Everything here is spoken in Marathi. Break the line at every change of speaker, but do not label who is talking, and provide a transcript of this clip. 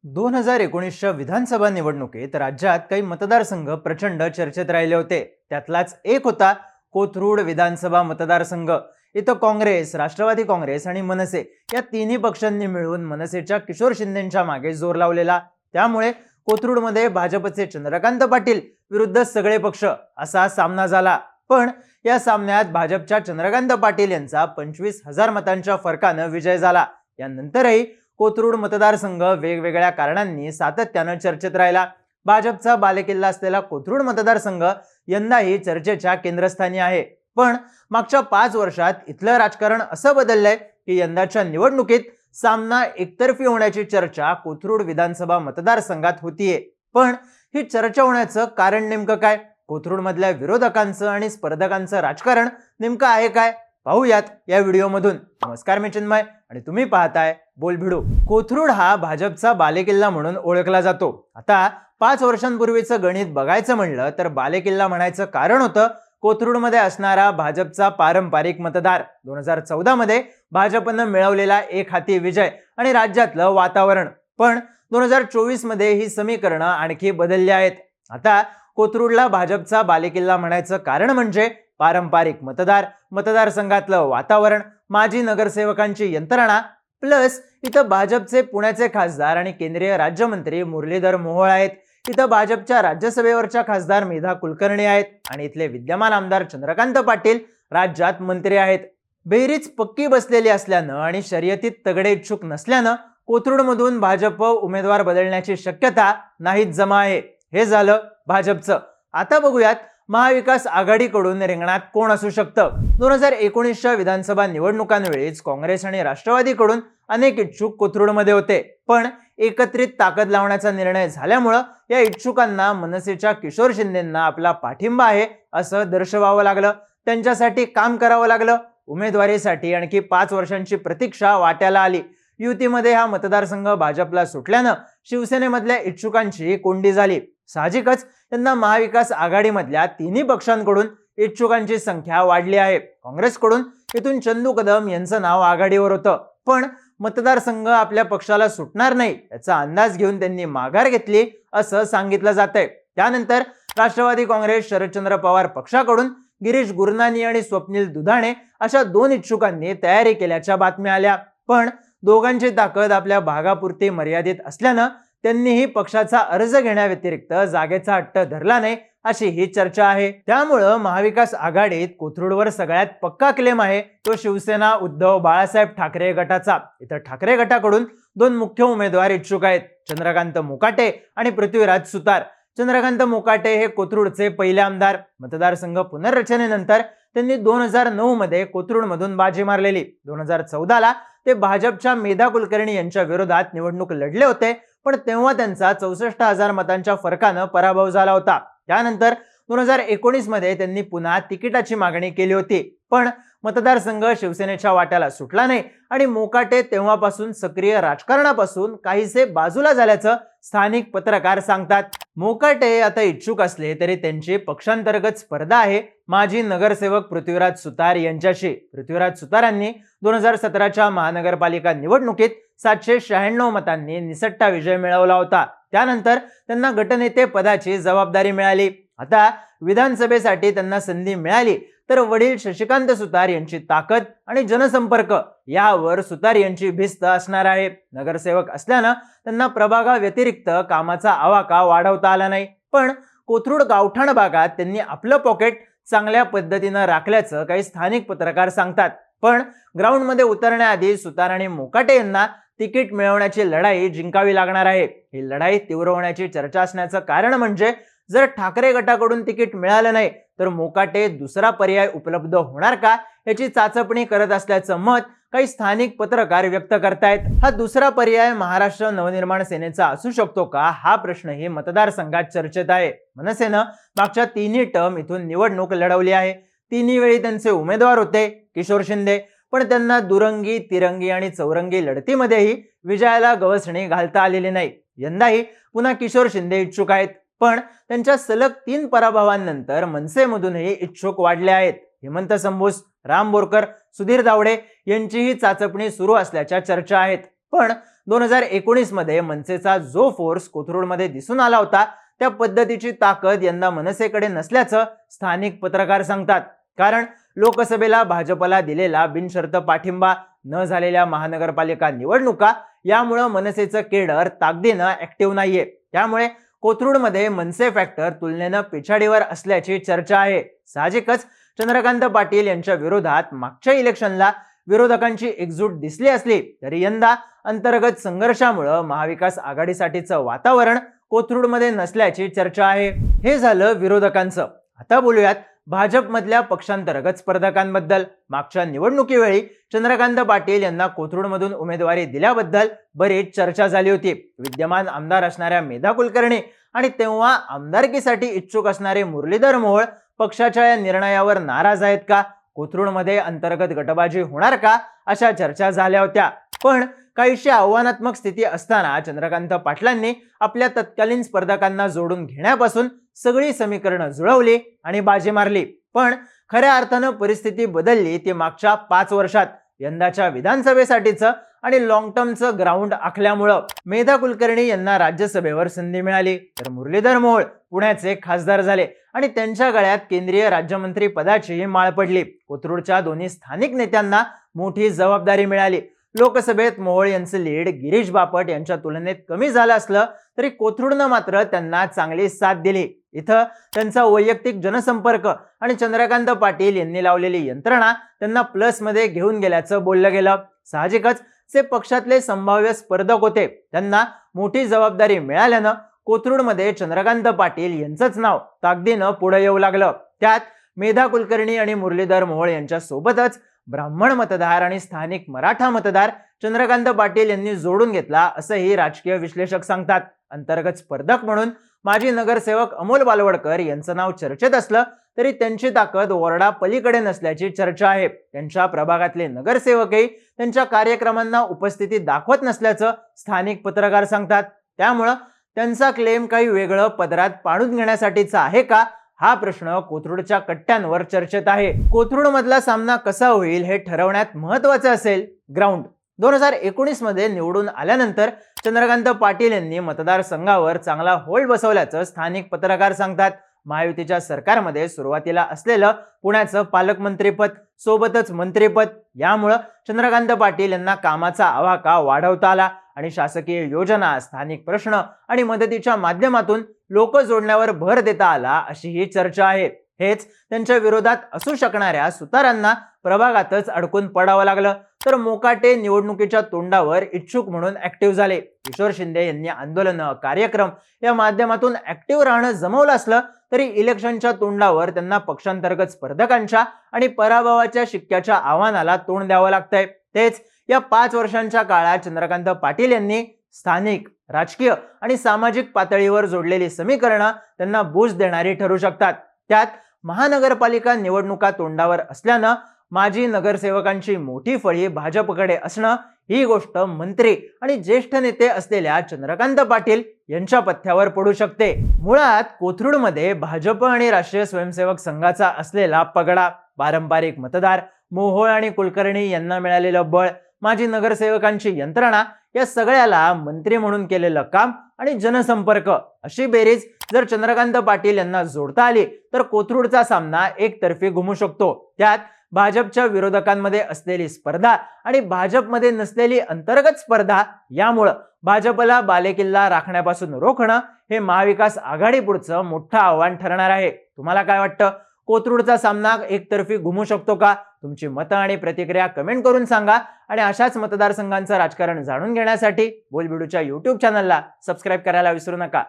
2019च्या विधानसभा निवडणुकीत राज्यात काही मतदारसंघ प्रचंड चर्चेत राहिले होते. त्यातलाच एक होता कोथरूड विधानसभा मतदारसंघ. इथं काँग्रेस, राष्ट्रवादी काँग्रेस आणि मनसे या तिन्ही पक्षांनी मिळून मनसेच्या किशोर शिंदेच्या मागे जोर लावलेला. त्यामुळे कोथरूडमध्ये भाजपचे चंद्रकांत पाटील विरुद्ध सगळे पक्ष असा सामना झाला. पण या सामन्यात भाजपच्या चंद्रकांत पाटील यांचा 25,000 मतांच्या फरकानं विजय झाला. यानंतरही कोथरूड मतदारसंघ वेगवेगळ्या कारणांनी सातत्यानं चर्चेत राहिला. भाजपचा बालेकिल्ला असलेला कोथरूड मतदारसंघ यंदाही चर्चेच्या केंद्रस्थानी आहे. पण मागच्या 5 वर्षात इथलं राजकारण असं बदललंय की यंदाच्या निवडणुकीत सामना एकतर्फी होण्याची चर्चा कोथरूड विधानसभा मतदारसंघात होतीये. पण ही चर्चा होण्याचं कारण नेमकं काय? कोथरूड मधल्या विरोधकांचं आणि स्पर्धकांचं राजकारण नेमकं आहे काय? पाहूयात या व्हिडिओमधून. नमस्कार, मी चिन्मय आणि तुम्ही पाहताय बोलभिडू. कोथरूड हा भाजपचा बालेकिल्ला म्हणून ओळखला जातो. आता 5 वर्षांपूर्वीचं गणित बघायचं म्हणलं तर बालेकिल्ला म्हणायचं कारण होतं कोथरूडमध्ये असणारा भाजपचा पारंपरिक मतदार, 2014 मध्ये भाजपनं मिळवलेला एक हाती विजय आणि राज्यातलं वातावरण. पण 2024 मध्ये ही समीकरणं आणखी बदलली आहेत. आता कोथरूडला भाजपचा बालेकिल्ला म्हणायचं कारण म्हणजे पारंपरिक मतदार, मतदारसंघातलं वातावरण, माजी नगरसेवकांची यंत्रणा, प्लस इथं भाजपचे पुण्याचे खासदार आणि केंद्रीय राज्यमंत्री मुरलीधर मोहोळ आहेत. इथं भाजपच्या राज्यसभेवरच्या खासदार मेधा कुलकर्णी आहेत आणि इथले विद्यमान आमदार चंद्रकांत पाटील राज्यात मंत्री आहेत. बेरीज पक्की बसलेली असल्यानं आणि शर्यतीत तगडे इच्छुक नसल्यानं कोथरूडमधून भाजप उमेदवार बदलण्याची शक्यता नाहीच जमा आहे. हे झालं भाजपचं. आता बघूयात महाविकास आघाडीकडून रिंगणात कोण असू शकतं. 2019च्या विधानसभा निवडणुकांवेळीच काँग्रेस आणि राष्ट्रवादीकडून अनेक इच्छुक कोथरूडमध्ये होते. पण एकत्रित ताकद लावण्याचा निर्णय झाल्यामुळं या इच्छुकांना मनसेच्या किशोर शिंदेंना आपला पाठिंबा आहे असं दर्शवावं लागलं. त्यांच्यासाठी काम करावं लागलं. उमेदवारीसाठी आणखी 5 वर्षांची प्रतीक्षा वाट्याला आली. युतीमध्ये हा मतदारसंघ भाजपला सुटल्यानं शिवसेनेमधल्या इच्छुकांची कोंडी झाली. साहजिकच त्यांना महाविकास आघाडीमधल्या तिन्ही पक्षांकडून इच्छुकांची संख्या वाढली आहे. काँग्रेसकडून इथून चंदू कदम यांचं नाव आघाडीवर होतं. पण मतदारसंघ आपल्या पक्षाला सुटणार नाही याचा अंदाज घेऊन त्यांनी माघार घेतली असं सांगितलं जातंय. त्यानंतर राष्ट्रवादी काँग्रेस शरदचंद्र पवार पक्षाकडून गिरीश गुरनानी आणि स्वप्नील दुधाणे अशा 2 इच्छुकांनी तयारी केल्याच्या बातम्या आल्या. पण दोघांची ताकद आपल्या भागापुरती मर्यादित असल्यानं त्यांनीही पक्षाचा अर्ज घेण्याव्यतिरिक्त जागेचा हट्ट धरला नाही अशी ही चर्चा आहे. त्यामुळं महाविकास आघाडीत कोथरूडवर सगळ्यात पक्का क्लेम आहे तो शिवसेना उद्धव बाळासाहेब ठाकरे गटाचा. इथं ठाकरे गटाकडून 2 मुख्य उमेदवार इच्छुक आहेत, चंद्रकांत मोकाटे आणि पृथ्वीराज सुतार. चंद्रकांत मोकाटे हे कोथरूडचे पहिले आमदार. मतदारसंघ पुनर्रचनेनंतर त्यांनी 2009 मध्ये कोथरूडमधून बाजी मारलेली. 2014 ला ते भाजपच्या मेधा कुलकर्णी यांच्या विरोधात निवडणूक लढले होते. पण तेव्हा त्यांचा 64,000 मतांच्या फरकानं पराभव झाला होता. त्यानंतर 2019 मध्ये त्यांनी पुन्हा तिकिटाची मागणी केली होती. पण मतदारसंघ शिवसेनेच्या वाट्याला सुटला नाही आणि मोकाटे तेव्हापासून सक्रिय राजकारणापासून काहीसे बाजूला झाल्याचं स्थानिक पत्रकार सांगतात. मोकाटे आता इच्छुक असले तरी त्यांची पक्षांतर्गत स्पर्धा आहे माजी नगरसेवक पृथ्वीराज सुतार यांच्याशी. पृथ्वीराज सुतारांनी 2017च्या महानगरपालिका निवडणुकीत 796 मतांनी निसट्टा विजय मिळवला होता. त्यानंतर त्यांना गटनेते पदाची जबाबदारी मिळाली. आता विधानसभेसाठी त्यांना संधी मिळाली तर वडील शशिकांत सुतार यांची ताकद आणि जनसंपर्क यावर सुतार यांची भिस्त असणार आहे. नगरसेवक असल्यानं त्यांना प्रभागाव्यतिरिक्त कामाचा आवाका वाढवता आला नाही. पण कोथरूड गावठाण भागात त्यांनी आपलं पॉकेट चांगल्या पद्धतीनं राखल्याचं काही स्थानिक पत्रकार सांगतात. पण ग्राउंडमध्ये उतरण्याआधी सुतार आणि मोकाटे यांना तिकीट मिळवण्याची लढाई जिंकावी लागणार आहे. ही लढाई तीव्र होण्याची चर्चा असण्याचं कारण म्हणजे जर ठाकरे गटाकडून तिकीट मिळालं नाही तर मोकाटे दुसरा पर्याय उपलब्ध होणार का याची चाचपणी करत असल्याचं मत काही स्थानिक पत्रकार व्यक्त करतायत. हा दुसरा पर्याय महाराष्ट्र नवनिर्माण सेनेचा असू शकतो का हा प्रश्नही मतदारसंघात चर्चेत आहे. मनसेनं मागच्या 3 टर्म इथून निवडणूक लढवली आहे. 3 वेळी त्यांचे उमेदवार होते किशोर शिंदे. पण त्यांना दुरंगी, तिरंगी आणि चौरंगी लढतीमध्येही विजयाला गवसणी घालता आलेली नाही. यंदाही पुन्हा किशोर शिंदे इच्छुक आहेत. पण त्यांच्या सलग 3 पराभवांनंतर मनसेमधूनही इच्छुक वाढले आहेत. हेमंत संभूस, राम बोरकर, सुधीर दावडे यांचीही चाचपणी सुरू असल्याच्या चर्चा आहेत. पण 2019 मध्ये मनसेचा जो फोर्स कोथरूडमध्ये दिसून आला होता त्या पद्धतीची ताकद यंदा मनसेकडे नसल्याचं स्थानिक पत्रकार सांगतात. कारण लोकसभेला भाजपला दिलेला बिनशर्त पाठिंबा, न झालेल्या महानगरपालिका निवडणुका यामुळे मनसेचं केडर ताकदीनं ऍक्टिव्ह नाहीये. त्यामुळे कोथरूडमध्ये मनसे फॅक्टर तुलनेनं पिछाडीवर असल्याची चर्चा आहे. साहजिकच चंद्रकांत पाटील यांच्या विरोधात मागच्या इलेक्शनला विरोधकांची एकजूट दिसली असली तरी यंदा अंतर्गत संघर्षामुळे महाविकास आघाडीसाठीचं वातावरण कोथरूडमध्ये नसल्याची चर्चा आहे. हे झालं विरोधकांचं. आता बोलूयात भाजपमधल्या पक्षांतर्गत स्पर्धकांबद्दल. मागच्या निवडणुकीवेळी चंद्रकांत पाटील यांना कोथरूडमधून उमेदवारी दिल्याबद्दल बरीच चर्चा झाली होती. विद्यमान आमदार असणाऱ्या मेधा कुलकर्णी आणि तेव्हा आमदारकीसाठी इच्छुक असणारे मुरलीधर मोहोळ पक्षाच्या या निर्णयावर नाराज आहेत का? कोथरूडमध्ये अंतर्गत गटबाजी होणार का? अशा चर्चा झाल्या होत्या. पण काहीशी आव्हानात्मक स्थिती असताना चंद्रकांत पाटलांनी आपल्या तत्कालीन स्पर्धकांना जोडून घेण्यापासून सगळी समीकरणं जुळवली आणि बाजी मारली. पण खऱ्या अर्थानं परिस्थिती बदलली ती मागच्या 5 वर्षात. यंदाच्या विधानसभेसाठीचं आणि लॉंग टर्मचं ग्राउंड आखल्यामुळं मेधा कुलकर्णी यांना राज्यसभेवर संधी मिळाली, तर मुरलीधर मोहोळ पुण्याचे खासदार झाले आणि त्यांच्या गळ्यात केंद्रीय राज्यमंत्री पदाचीही माळ पडली. कोथरूडच्या दोन्ही स्थानिक नेत्यांना मोठी जबाबदारी मिळाली. लोकसभेत मोहोळ यांचं लीड गिरीश बापट यांच्या तुलनेत कमी झालं असलं तरी कोथरूडनं मात्र त्यांना चांगली साथ दिली. इथं त्यांचा वैयक्तिक जनसंपर्क आणि चंद्रकांत पाटील यांनी लावलेली यंत्रणा त्यांना प्लस मध्ये घेऊन गेल्याचं बोललं गेलं. साहजिकच ते पक्षातले संभाव्य स्पर्धक होते. त्यांना मोठी जबाबदारी मिळाल्यानं कोथरूडमध्ये चंद्रकांत पाटील यांचंच नाव ताकदीनं पुढे येऊ लागलं. त्यात मेधा कुलकर्णी आणि मुरलीधर मोहोळ यांच्या सोबतच ब्राह्मण मतदार आणि स्थानिक मराठा मतदार चंद्रकांत पाटील यांनी जोडून घेतला असंही राजकीय विश्लेषक सांगतात. अंतर्गत स्पर्धक म्हणून माजी नगरसेवक अमोल बालवडकर यांचं नाव चर्चेत असलं तरी त्यांची ताकद वॉर्डा पलीकडे नसल्याची चर्चा आहे. त्यांच्या प्रभागातले नगरसेवकही त्यांच्या कार्यक्रमांना उपस्थिती दाखवत नसल्याचं स्थानिक पत्रकार सांगतात. त्यामुळं त्यांचा क्लेम काही वेगळं पदरात पाडून घेण्यासाठीचा आहे का, हा प्रश्न कोथरूडच्या कट्ट्यांवर चर्चेत आहे. कोथरूड मधला सामना कसा होईल हे ठरवण्यात महत्वाचं असेल ग्राउंड. 2019 मध्ये निवडून आल्यानंतर चंद्रकांत पाटील यांनी मतदारसंघावर चांगला होल्ड बसवल्याचं स्थानिक पत्रकार सांगतात. महायुतीच्या सरकारमध्ये सुरुवातीला असलेलं पुण्याचं पालकमंत्रीपद सोबतच मंत्रीपद यामुळं चंद्रकांत पाटील यांना कामाचा आवाका वाढवता आला आणि शासकीय योजना, स्थानिक प्रश्न आणि मदतीच्या माध्यमातून लोक जोडण्यावर भर देता आला अशी ही चर्चा आहे. हेच त्यांच्या विरोधात असू शकणाऱ्या सुतारांना प्रभागातच अडकून पडावं लागलं, तर मोकाटे निवडणुकीच्या तोंडावर इच्छुक म्हणून ऍक्टिव्ह झाले. किशोर शिंदे यांनी आंदोलनं, कार्यक्रम या माध्यमातून ऍक्टिव्ह राहणं जमवलं असलं तरी इलेक्शनच्या तोंडावर त्यांना पक्षांतर्गत स्पर्धकांच्या आणि पराभवाच्या शिक्क्याच्या आव्हानाला तोंड द्यावं लागतंय. तेच या 5 वर्षांच्या काळात चंद्रकांत पाटील यांनी स्थानिक, राजकीय आणि सामाजिक पातळीवर जोडलेली समीकरणं त्यांना बूस्ट देणारी ठरू शकतात. त्यात महानगरपालिका निवडणुका तोंडावर असल्यानं माजी नगरसेवकांची मोठी फळी भाजपकडे असणं ही गोष्ट मंत्री आणि ज्येष्ठ नेते असलेल्या चंद्रकांत पाटील यांच्या पथ्यावर पडू शकते. मुळात कोथरूडमध्ये भाजप आणि राष्ट्रीय स्वयंसेवक संघाचा असलेला पगडा, पारंपरिक मतदार, मोहोळ आणि कुलकर्णी यांना मिळालेलं बळ, माजी नगरसेवकांची यंत्रणा या सगळ्याला मंत्री म्हणून केलेलं काम आणि जनसंपर्क अशी बेरीज जर चंद्रकांत पाटील यांना जोडता आली तर कोथरूडचा सामना एकतर्फी घुमू शकतो. त्यात भाजपच्या विरोधकांमध्ये असलेली स्पर्धा आणि भाजपमध्ये नसलेली अंतर्गत स्पर्धा यामुळे भाजपला बालेकिल्ला राखण्यापासून रोखणं हे महाविकास आघाडी पुढचं मोठं आव्हान ठरणार आहे. तुम्हाला काय वाटतं? कोथरूडचा सामना एकतर्फी घुमू शकतो का? तुमची मतं आणि प्रतिक्रिया कमेंट करून सांगा आणि अशाच मतदारसंघांचं राजकारण जाणून घेण्यासाठी बोलबिडूच्या YouTube चॅनलला सबस्क्राईब करायला विसरू नका.